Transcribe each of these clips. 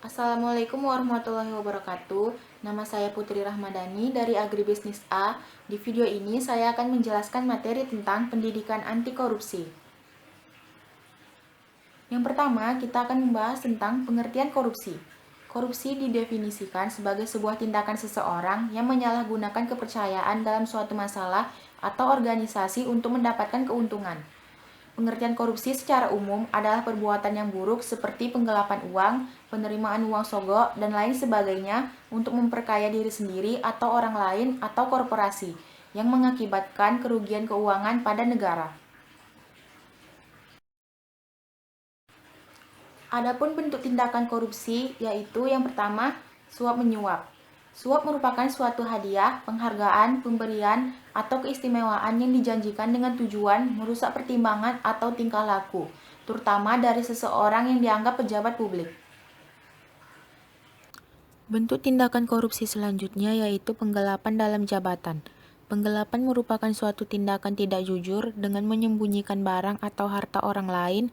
Assalamualaikum warahmatullahi wabarakatuh. Nama saya Putri Rahmadani dari Agribisnis A. Di video ini saya akan menjelaskan materi tentang pendidikan anti korupsi. Yang pertama, kita akan membahas tentang pengertian korupsi. Korupsi didefinisikan sebagai sebuah tindakan seseorang yang menyalahgunakan kepercayaan dalam suatu masalah atau organisasi untuk mendapatkan keuntungan. Pengertian korupsi secara umum adalah perbuatan yang buruk seperti penggelapan uang, penerimaan uang sogok, dan lain sebagainya untuk memperkaya diri sendiri atau orang lain atau korporasi yang mengakibatkan kerugian keuangan pada negara. Adapun bentuk tindakan korupsi yaitu yang pertama, suap menyuap. Suap merupakan suatu hadiah, penghargaan, pemberian, atau keistimewaan yang dijanjikan dengan tujuan merusak pertimbangan atau tingkah laku, terutama dari seseorang yang dianggap pejabat publik. Bentuk tindakan korupsi selanjutnya yaitu penggelapan dalam jabatan. Penggelapan merupakan suatu tindakan tidak jujur dengan menyembunyikan barang atau harta orang lain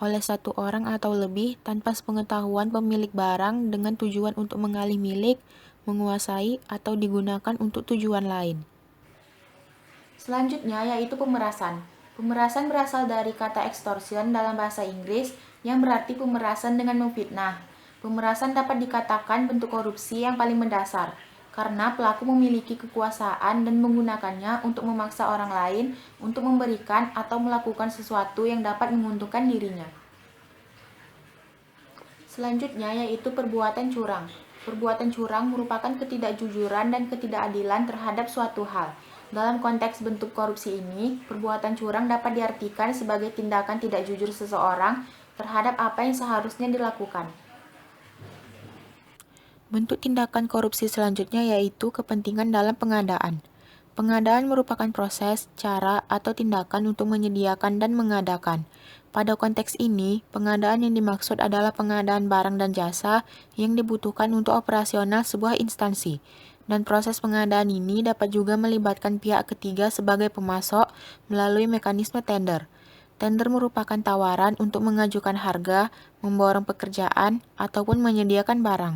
oleh satu orang atau lebih tanpa sepengetahuan pemilik barang dengan tujuan untuk mengalih milik, menguasai, atau digunakan untuk tujuan lain. Selanjutnya yaitu pemerasan. Pemerasan berasal dari kata extortion dalam bahasa Inggris yang berarti pemerasan dengan memfitnah. Pemerasan dapat dikatakan bentuk korupsi yang paling mendasar, karena pelaku memiliki kekuasaan dan menggunakannya untuk memaksa orang lain untuk memberikan atau melakukan sesuatu yang dapat menguntungkan dirinya. Selanjutnya yaitu perbuatan curang. Perbuatan curang merupakan ketidakjujuran dan ketidakadilan terhadap suatu hal. Dalam konteks bentuk korupsi ini, perbuatan curang dapat diartikan sebagai tindakan tidak jujur seseorang terhadap apa yang seharusnya dilakukan. Bentuk tindakan korupsi selanjutnya yaitu kepentingan dalam pengadaan. Pengadaan merupakan proses, cara, atau tindakan untuk menyediakan dan mengadakan. Pada konteks ini, pengadaan yang dimaksud adalah pengadaan barang dan jasa yang dibutuhkan untuk operasional sebuah instansi. Dan proses pengadaan ini dapat juga melibatkan pihak ketiga sebagai pemasok melalui mekanisme tender. Tender merupakan tawaran untuk mengajukan harga, memborong pekerjaan, ataupun menyediakan barang.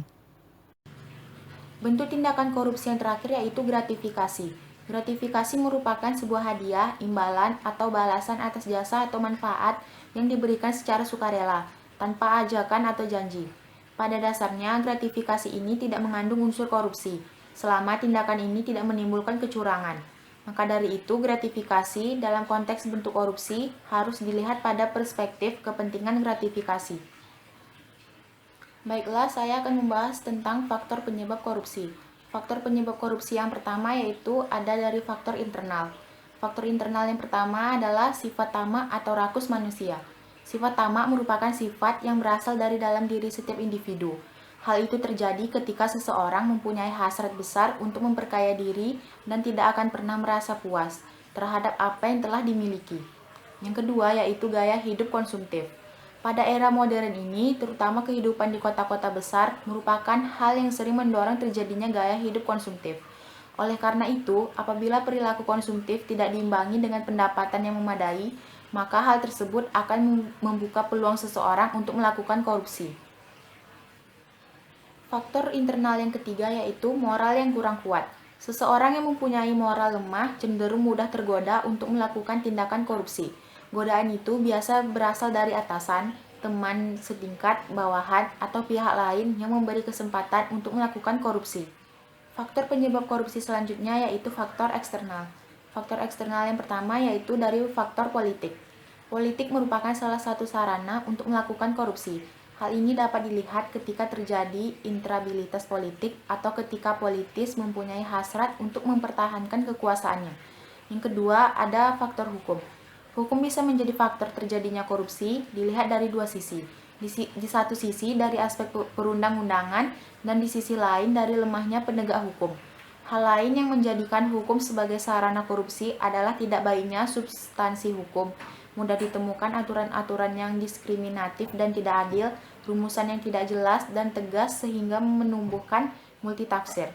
Bentuk tindakan korupsi yang terakhir yaitu gratifikasi. Gratifikasi merupakan sebuah hadiah, imbalan, atau balasan atas jasa atau manfaat yang diberikan secara sukarela, tanpa ajakan atau janji. Pada dasarnya, gratifikasi ini tidak mengandung unsur korupsi, selama tindakan ini tidak menimbulkan kecurangan. Maka dari itu, gratifikasi dalam konteks bentuk korupsi harus dilihat pada perspektif kepentingan gratifikasi. Baiklah, saya akan membahas tentang faktor penyebab korupsi. Faktor penyebab korupsi yang pertama yaitu ada dari faktor internal. Faktor internal yang pertama adalah sifat tamak atau rakus manusia. Sifat tamak merupakan sifat yang berasal dari dalam diri setiap individu. Hal itu terjadi ketika seseorang mempunyai hasrat besar untuk memperkaya diri dan tidak akan pernah merasa puas terhadap apa yang telah dimiliki. Yang kedua yaitu gaya hidup konsumtif. Pada era modern ini, terutama kehidupan di kota-kota besar, merupakan hal yang sering mendorong terjadinya gaya hidup konsumtif. Oleh karena itu, apabila perilaku konsumtif tidak diimbangi dengan pendapatan yang memadai, maka hal tersebut akan membuka peluang seseorang untuk melakukan korupsi. Faktor internal yang ketiga yaitu moral yang kurang kuat. Seseorang yang mempunyai moral lemah cenderung mudah tergoda untuk melakukan tindakan korupsi. Godaan itu biasa berasal dari atasan, teman setingkat, bawahan, atau pihak lain yang memberi kesempatan untuk melakukan korupsi. Faktor penyebab korupsi selanjutnya yaitu faktor eksternal. Faktor eksternal yang pertama yaitu dari faktor politik. Politik merupakan salah satu sarana untuk melakukan korupsi. Hal ini dapat dilihat ketika terjadi instabilitas politik atau ketika politis mempunyai hasrat untuk mempertahankan kekuasaannya. Yang kedua, ada faktor hukum. Hukum bisa menjadi faktor terjadinya korupsi dilihat dari dua sisi. Di satu sisi dari aspek perundang-undangan dan di sisi lain dari lemahnya penegak hukum. Hal lain yang menjadikan hukum sebagai sarana korupsi adalah tidak baiknya substansi hukum. Mudah ditemukan aturan-aturan yang diskriminatif dan tidak adil, rumusan yang tidak jelas dan tegas sehingga menumbuhkan multitafsir.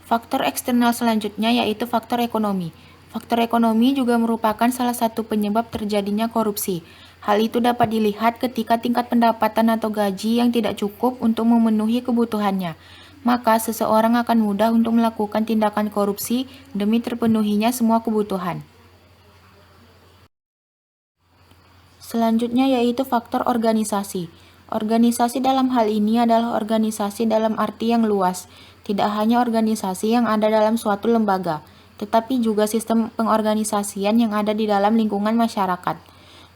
Faktor eksternal selanjutnya yaitu faktor ekonomi. Faktor ekonomi juga merupakan salah satu penyebab terjadinya korupsi. Hal itu dapat dilihat ketika tingkat pendapatan atau gaji yang tidak cukup untuk memenuhi kebutuhannya. Maka seseorang akan mudah untuk melakukan tindakan korupsi demi terpenuhinya semua kebutuhan. Selanjutnya yaitu faktor organisasi. Organisasi dalam hal ini adalah organisasi dalam arti yang luas, tidak hanya organisasi yang ada dalam suatu lembaga, tetapi juga sistem pengorganisasian yang ada di dalam lingkungan masyarakat.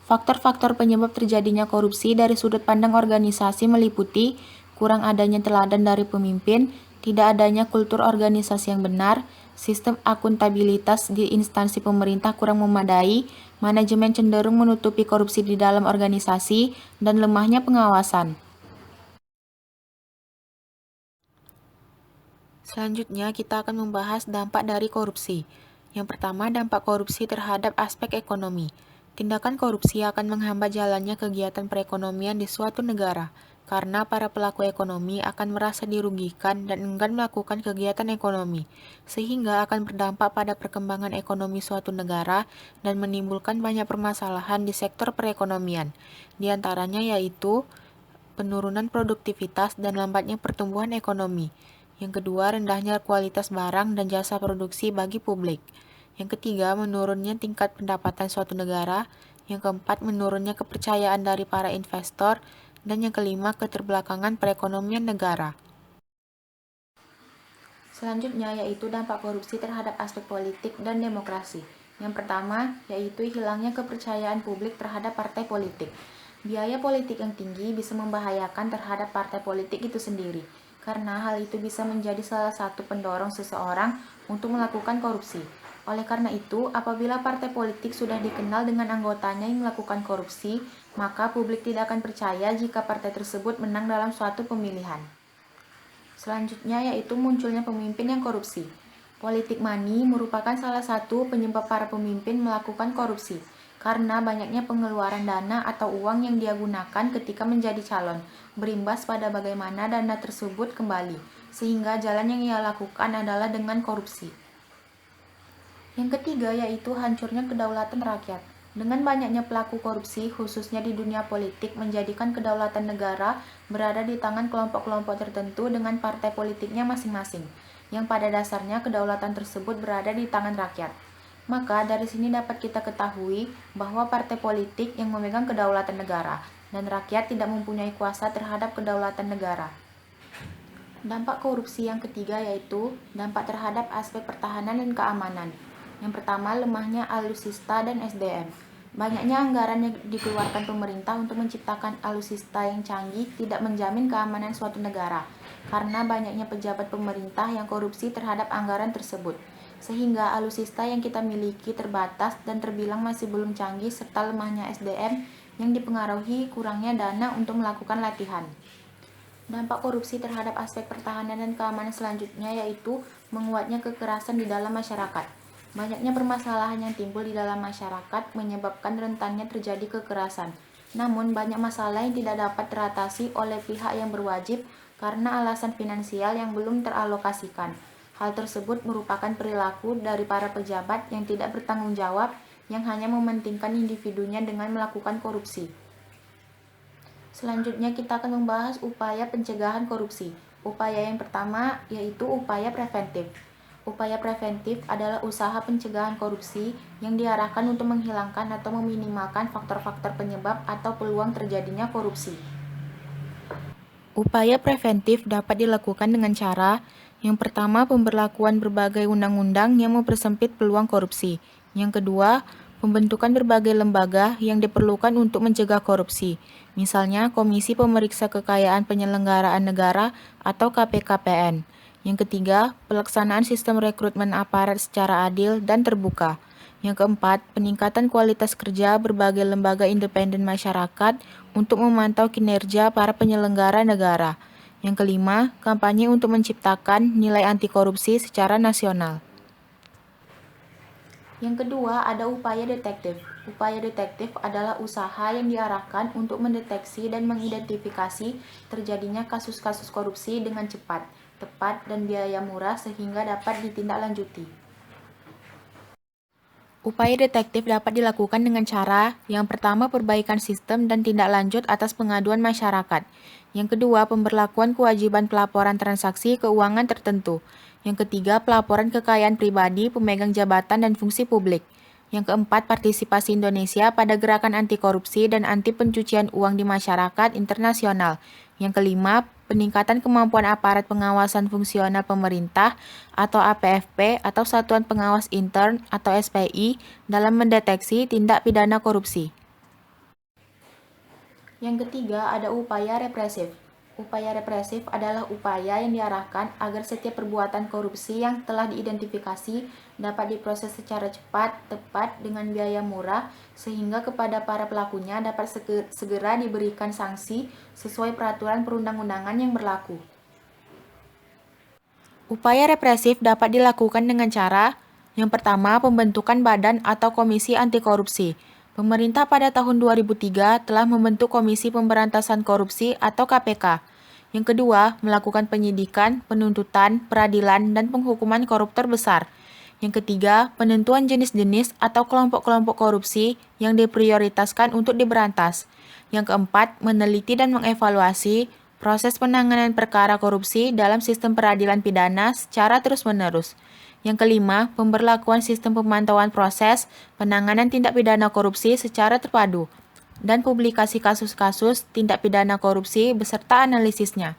Faktor-faktor penyebab terjadinya korupsi dari sudut pandang organisasi meliputi kurang adanya teladan dari pemimpin, tidak adanya kultur organisasi yang benar, sistem akuntabilitas di instansi pemerintah kurang memadai, manajemen cenderung menutupi korupsi di dalam organisasi, dan lemahnya pengawasan. Selanjutnya, kita akan membahas dampak dari korupsi. Yang pertama, dampak korupsi terhadap aspek ekonomi. Tindakan korupsi akan menghambat jalannya kegiatan perekonomian di suatu negara, karena para pelaku ekonomi akan merasa dirugikan dan enggan melakukan kegiatan ekonomi, sehingga akan berdampak pada perkembangan ekonomi suatu negara dan menimbulkan banyak permasalahan di sektor perekonomian. Di antaranya yaitu penurunan produktivitas dan lambatnya pertumbuhan ekonomi. Yang kedua, rendahnya kualitas barang dan jasa produksi bagi publik. Yang ketiga, menurunnya tingkat pendapatan suatu negara. Yang keempat, menurunnya kepercayaan dari para investor. Dan yang kelima, keterbelakangan perekonomian negara. Selanjutnya yaitu dampak korupsi terhadap aspek politik dan demokrasi. Yang pertama yaitu hilangnya kepercayaan publik terhadap partai politik. Biaya politik yang tinggi bisa membahayakan terhadap partai politik itu sendiri, karena hal itu bisa menjadi salah satu pendorong seseorang untuk melakukan korupsi. Oleh karena itu, apabila partai politik sudah dikenal dengan anggotanya yang melakukan korupsi, maka publik tidak akan percaya jika partai tersebut menang dalam suatu pemilihan. Selanjutnya yaitu munculnya pemimpin yang korupsi. Politik money merupakan salah satu penyebab para pemimpin melakukan korupsi, karena banyaknya pengeluaran dana atau uang yang dia gunakan ketika menjadi calon, berimbas pada bagaimana dana tersebut kembali, sehingga jalan yang ia lakukan adalah dengan korupsi. Yang ketiga yaitu hancurnya kedaulatan rakyat. Dengan banyaknya pelaku korupsi, khususnya di dunia politik, menjadikan kedaulatan negara berada di tangan kelompok-kelompok tertentu dengan partai politiknya masing-masing, yang pada dasarnya kedaulatan tersebut berada di tangan rakyat. Maka dari sini dapat kita ketahui bahwa partai politik yang memegang kedaulatan negara dan rakyat tidak mempunyai kuasa terhadap kedaulatan negara. Dampak korupsi yang ketiga yaitu dampak terhadap aspek pertahanan dan keamanan. Yang pertama, lemahnya alutsista dan SDM. Banyaknya anggaran yang dikeluarkan pemerintah untuk menciptakan alutsista yang canggih tidak menjamin keamanan suatu negara, karena banyaknya pejabat pemerintah yang korupsi terhadap anggaran tersebut, sehingga alutsista yang kita miliki terbatas dan terbilang masih belum canggih, serta lemahnya SDM yang dipengaruhi kurangnya dana untuk melakukan latihan. Dampak korupsi terhadap aspek pertahanan dan keamanan selanjutnya yaitu menguatnya kekerasan di dalam masyarakat. Banyaknya permasalahan yang timbul di dalam masyarakat menyebabkan rentannya terjadi kekerasan. Namun, banyak masalah yang tidak dapat teratasi oleh pihak yang berwajib karena alasan finansial yang belum teralokasikan. Hal tersebut merupakan perilaku dari para pejabat yang tidak bertanggung jawab, yang hanya mementingkan individunya dengan melakukan korupsi. Selanjutnya kita akan membahas upaya pencegahan korupsi. Upaya yang pertama yaitu upaya preventif. Upaya preventif adalah usaha pencegahan korupsi yang diarahkan untuk menghilangkan atau meminimalkan faktor-faktor penyebab atau peluang terjadinya korupsi. Upaya preventif dapat dilakukan dengan cara yang pertama, pemberlakuan berbagai undang-undang yang mempersempit peluang korupsi. Yang kedua, pembentukan berbagai lembaga yang diperlukan untuk mencegah korupsi. Misalnya, Komisi Pemeriksa Kekayaan Penyelenggaraan Negara atau KPKPN. Yang ketiga, pelaksanaan sistem rekrutmen aparat secara adil dan terbuka. Yang keempat, peningkatan kualitas kerja berbagai lembaga independen masyarakat untuk memantau kinerja para penyelenggara negara. Yang kelima, kampanye untuk menciptakan nilai anti korupsi secara nasional. Yang kedua, ada upaya detektif. Upaya detektif adalah usaha yang diarahkan untuk mendeteksi dan mengidentifikasi terjadinya kasus-kasus korupsi dengan cepat, tepat, dan biaya murah sehingga dapat ditindaklanjuti. Upaya detektif dapat dilakukan dengan cara, yang pertama perbaikan sistem dan tindak lanjut atas pengaduan masyarakat. Yang kedua, pemberlakuan kewajiban pelaporan transaksi keuangan tertentu. Yang ketiga, pelaporan kekayaan pribadi, pemegang jabatan dan fungsi publik. Yang keempat, partisipasi Indonesia pada gerakan anti korupsi dan anti pencucian uang di masyarakat internasional. Yang kelima, peningkatan kemampuan aparat pengawasan fungsional pemerintah atau APFP atau Satuan Pengawas Intern atau SPI dalam mendeteksi tindak pidana korupsi. Yang ketiga, ada upaya represif. Upaya represif adalah upaya yang diarahkan agar setiap perbuatan korupsi yang telah diidentifikasi dapat diproses secara cepat, tepat, dengan biaya murah, sehingga kepada para pelakunya dapat segera diberikan sanksi sesuai peraturan perundang-undangan yang berlaku. Upaya represif dapat dilakukan dengan cara, yang pertama, pembentukan badan atau komisi anti korupsi. Pemerintah pada tahun 2003 telah membentuk Komisi Pemberantasan Korupsi atau KPK. Yang kedua, melakukan penyidikan, penuntutan, peradilan, dan penghukuman koruptor besar. Yang ketiga, penentuan jenis-jenis atau kelompok-kelompok korupsi yang diprioritaskan untuk diberantas. Yang keempat, meneliti dan mengevaluasi proses penanganan perkara korupsi dalam sistem peradilan pidana secara terus-menerus. Yang kelima, pemberlakuan sistem pemantauan proses penanganan tindak pidana korupsi secara terpadu, dan publikasi kasus-kasus tindak pidana korupsi beserta analisisnya.